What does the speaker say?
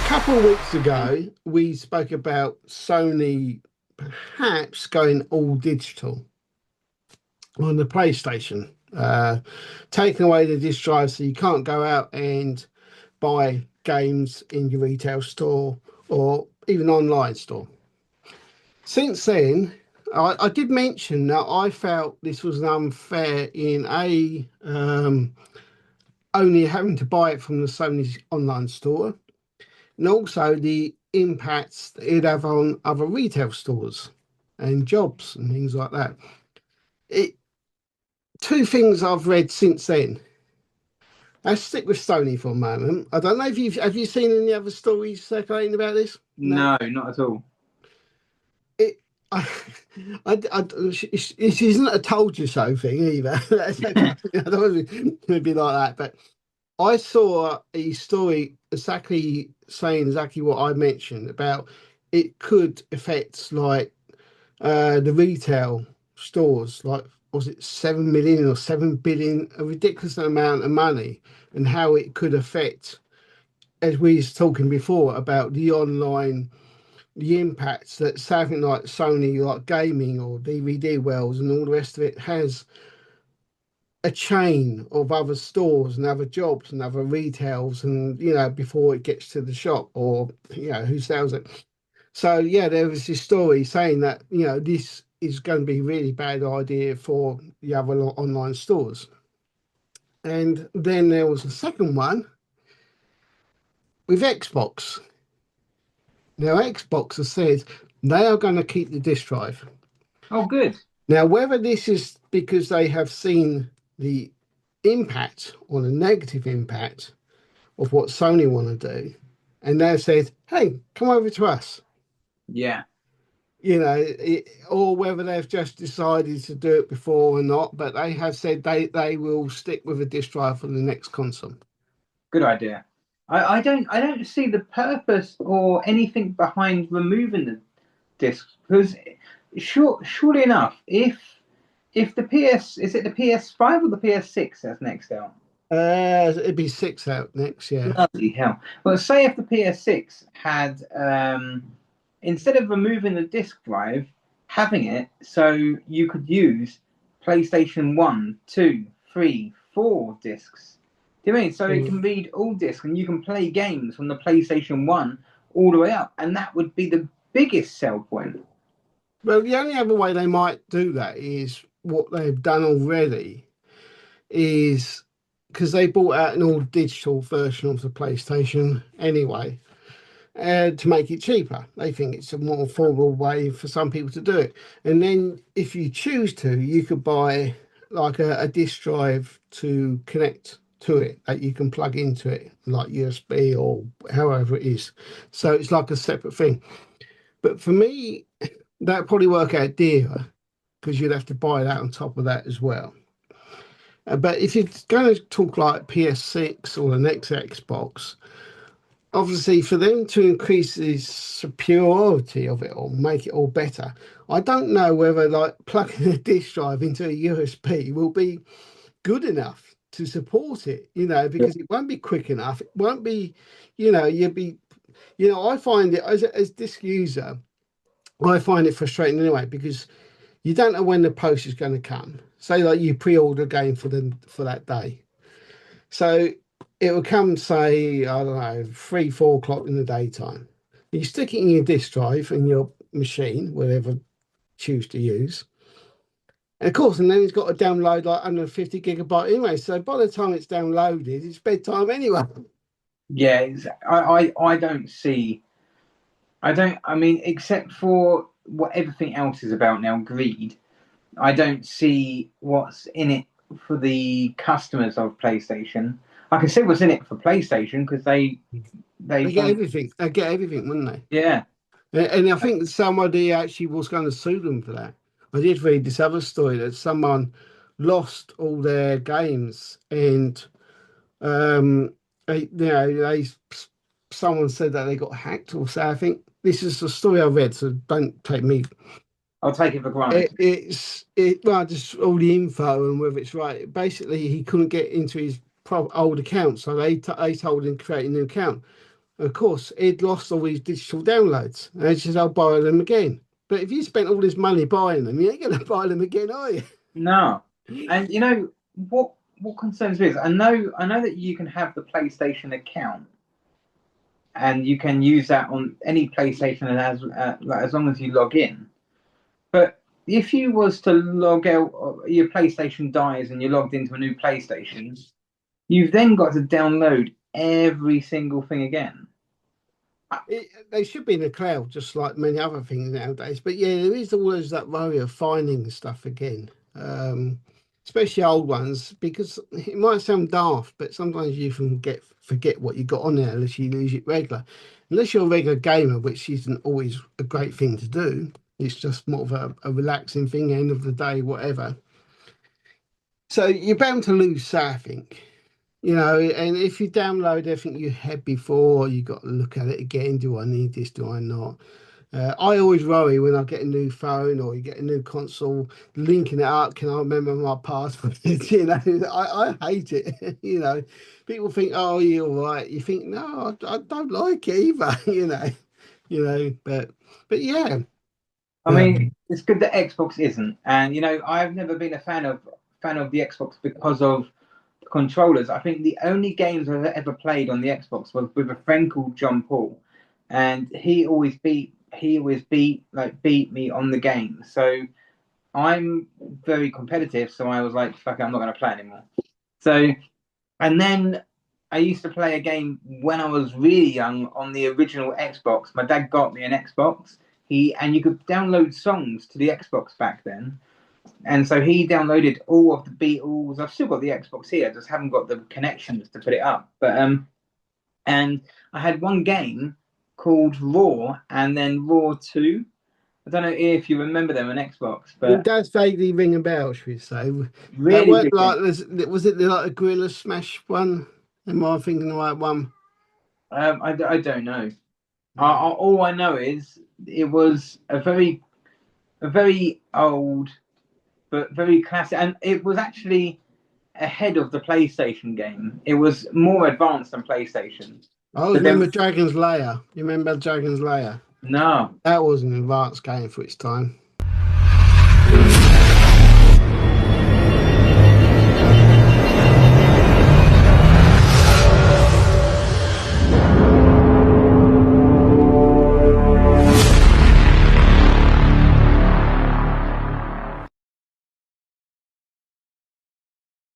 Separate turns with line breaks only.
couple of weeks ago, we spoke about Sony perhaps going all digital on the PlayStation, taking away the disc drive so you can't go out and buy games in your retail store or even online store. Since then, I did mention that I felt this was unfair in only having to buy it from the Sony's online store, and also the impacts that it'd have on other retail stores and jobs and things like that. It Two things I've read since then. Let's stick with Sony for a moment. I don't know if you seen any other stories circulating about this? No.
No, not at all.
It I, it isn't a told you so thing either. I don't want to be like that, but I saw a story exactly saying exactly what I mentioned about it could affect like the retail stores, like was it 7 million or 7 billion, a ridiculous amount of money, and how it could affect, as we was talking before about the online, the impacts that something like Sony, like gaming or DVD wells and all the rest of it has a chain of other stores and other jobs and other retails, and before it gets to the shop or who sells it. So yeah, there was this story saying that this is going to be a really bad idea for the other online stores. And then there was a second one with Xbox. Now Xbox has said they are going to keep the disk drive.
Oh, good.
Now, whether this is because they have seen the impact or the negative impact of what Sony want to do, and they've said, hey, come over to us.
Yeah.
Or whether they've just decided to do it before or not, but they have said they will stick with a disk drive for the next console.
Good idea. I don't see the purpose or anything behind removing the discs, because surely enough, if the is it the PS5 or the PS6 that's next out?
It'd be 6 out next year.
Bloody hell. Well, say if the PS6 had instead of removing the disk drive, having it so you could use PlayStation 1, 2, 3, 4 discs. Do you know what I mean? So it can read all discs and you can play games from the PlayStation 1 all the way up. And that would be the biggest sell point.
Well, the only other way they might do that is what they've done already is because they brought out an all digital version of the PlayStation anyway. To make it cheaper. They think it's a more affordable way for some people to do it. And then if you choose to, you could buy like a disk drive to connect to it that you can plug into it, like USB or however it is. So it's like a separate thing. But for me, that'd probably work out dearer because you'd have to buy that on top of that as well. But if you're going to talk like PS6 or the next Xbox, obviously for them to increase the superiority of it or make it all better, I don't know whether like plugging a disk drive into a USB will be good enough to support it, because it won't be quick enough. It won't be, you'll be, I find it as disk user, I find it frustrating anyway, because you don't know when the post is going to come. Say like you pre-order a game for that day. So it will come, say, I don't know, 3, 4 o'clock in the daytime. You stick it in your disk drive in your machine, whatever you choose to use. And of course, and then it's got to download like 150 gigabyte anyway. So by the time it's downloaded, it's bedtime anyway.
Yeah, I don't see. I mean, except for what everything else is about now, greed. I don't see what's in it for the customers of PlayStation. I can see what's in it for PlayStation because they
get everything. They get everything, wouldn't they?
Yeah.
And I think somebody actually was going to sue them for that. I did read this other story that someone lost all their games, and someone said that they got hacked or so. I think this is the story I read, so don't take me.
I'll take it for granted.
Well, just all the info and whether it's right. Basically, he couldn't get into his old account, so they told him to create a new account. Of course, he'd lost all his digital downloads. And he says, I'll borrow them again. But if you spent all this money buying them, you ain't going to buy them again, are you?
No, and you know what concerns me is I know that you can have the PlayStation account and you can use that on any PlayStation as long as you log in. But if you was to log out, your PlayStation dies and you're logged into a new PlayStation, you've then got to download every single thing again.
They should be in the cloud, just like many other things nowadays. But yeah, there is always that worry of finding stuff again, especially old ones, because it might sound daft, but sometimes you can forget what you got on there unless you lose it regular. Unless you're a regular gamer, which isn't always a great thing to do. It's just more of a relaxing thing, end of the day, whatever. So you're bound to lose that, I think. And if you download everything you had before, you got to look at it again. Do I need this? Do I not? I always worry when I get a new phone or you get a new console, linking it up. Can I remember my password? I hate it. People think, oh, you're right. You think, no, I don't like it either. But
I mean, it's good that Xbox isn't, and I've never been a fan of the Xbox because of the controllers. I think the only games I've ever played on the Xbox was with a friend called John Paul, and he always beat me on the game. So I'm very competitive, so I was like, fuck it, I'm not going to play anymore. So, and then I used to play a game when I was really young on the original Xbox. My dad got me an Xbox. And you could download songs to the Xbox back then. And so he downloaded all of the Beatles. I've still got the Xbox here, I just haven't got the connections to put it up. But and I had one game called Raw and then Raw 2. I don't know if you remember them on Xbox,
it
but
does vaguely ring a bell, should we say? That
really
weren't
good game.
like was it like a Gorilla Smash one? Am I thinking the right one?
I don't know. All I know is it was a very old but very classic, and it was actually ahead of the PlayStation game. It was more advanced than PlayStation.
I
So
remember
then,
Dragon's Lair. You remember Dragon's Lair?
no,
That was an advanced game for its time.